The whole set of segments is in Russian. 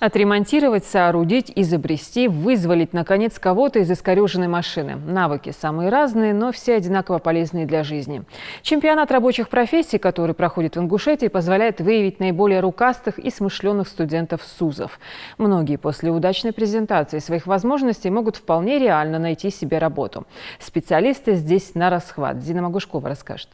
Отремонтировать, соорудить, изобрести, вызволить, наконец, кого-то из искореженной машины. Навыки самые разные, но все одинаково полезные для жизни. Чемпионат рабочих профессий, который проходит в Ингушетии, позволяет выявить наиболее рукастых и смышленых студентов СУЗов. Многие после удачной презентации своих возможностей могут вполне реально найти себе работу. Специалисты здесь на расхват. Зина Магушкова расскажет.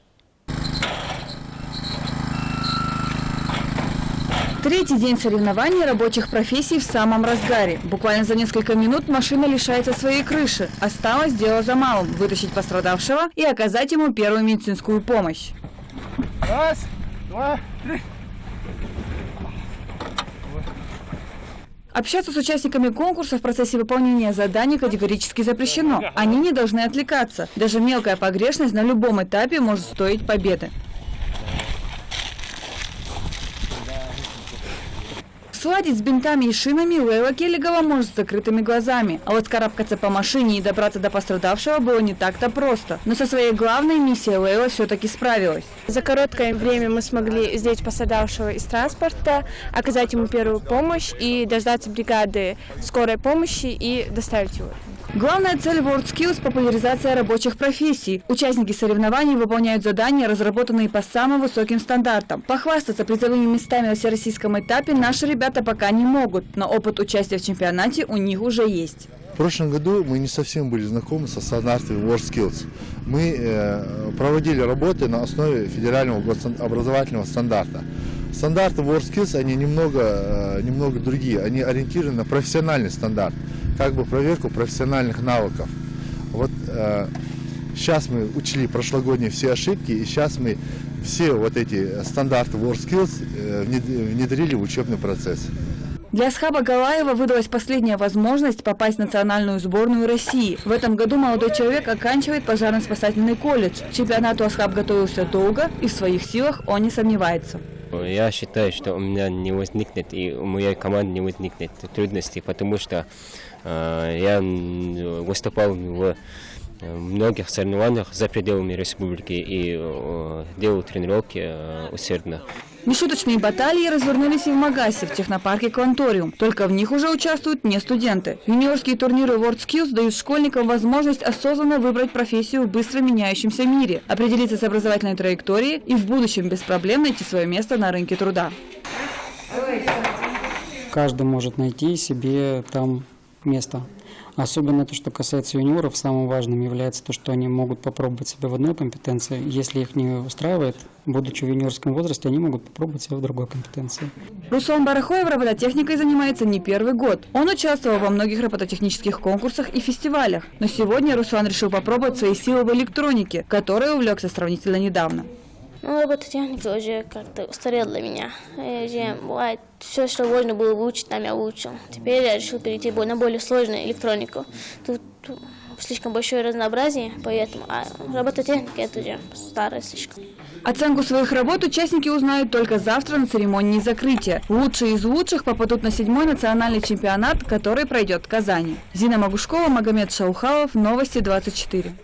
Третий день соревнований рабочих профессий в самом разгаре. Буквально за несколько минут машина лишается своей крыши. Осталось дело за малым – вытащить пострадавшего и оказать ему первую медицинскую помощь. Раз, два, три. Общаться с участниками конкурса в процессе выполнения заданий категорически запрещено. Они не должны отвлекаться. Даже мелкая погрешность на любом этапе может стоить победы. Сладить с бинтами и шинами Лейла Келлигова может с закрытыми глазами. А вот скарабкаться по машине и добраться до пострадавшего было не так-то просто. Но со своей главной миссией Лейла все-таки справилась. За короткое время мы смогли извлечь пострадавшего из транспорта, оказать ему первую помощь и дождаться бригады скорой помощи и доставить его. Главная цель WorldSkills – популяризация рабочих профессий. Участники соревнований выполняют задания, разработанные по самым высоким стандартам. Похвастаться призовыми местами на всероссийском этапе наши ребята пока не могут, но опыт участия в чемпионате у них уже есть. В прошлом году мы не совсем были знакомы со стандартами WorldSkills. Мы проводили работы на основе федерального образовательного стандарта. Стандарты WorldSkills, они немного другие, они ориентированы на профессиональный стандарт, как бы проверку профессиональных навыков. Вот сейчас мы учли прошлогодние все ошибки, и сейчас мы все вот эти стандарты WorldSkills внедрили в учебный процесс. Для Асхаба Галаева выдалась последняя возможность попасть в национальную сборную России. В этом году молодой человек оканчивает пожарно-спасательный колледж. К чемпионату Асхаб готовился долго, и в своих силах он не сомневается. Я считаю, что у меня не возникнет и у моей команды не возникнет трудностей, потому что я выступал в многих соревнованиях за пределами республики и делал тренировки усердно. Нешуточные баталии развернулись и в Магасе, в технопарке «Кванториум». Только в них уже участвуют не студенты. Юниорские турниры WorldSkills дают школьникам возможность осознанно выбрать профессию в быстро меняющемся мире, определиться с образовательной траекторией и в будущем без проблем найти свое место на рынке труда. Каждый может найти себе там место. Особенно то, что касается юниоров, самым важным является то, что они могут попробовать себя в одной компетенции. Если их не устраивает, будучи в юниорском возрасте, они могут попробовать себя в другой компетенции. Руслан Барахоев робототехникой занимается не первый год. Он участвовал во многих робототехнических конкурсах и фестивалях. Но сегодня Руслан решил попробовать свои силы в электронике, которой увлекся сравнительно недавно. Робототехника уже как-то устарела для меня. Бывает, все, что можно было выучить, там я выучил. Теперь я решил перейти на более сложную электронику. Тут слишком большое разнообразие, поэтому робототехника это уже старая слишком. Оценку своих работ участники узнают только завтра на церемонии закрытия. Лучшие из лучших попадут на 7-й национальный чемпионат, который пройдет в Казани. Зина Магушкова, Магомед Шаухалов, Новости 24.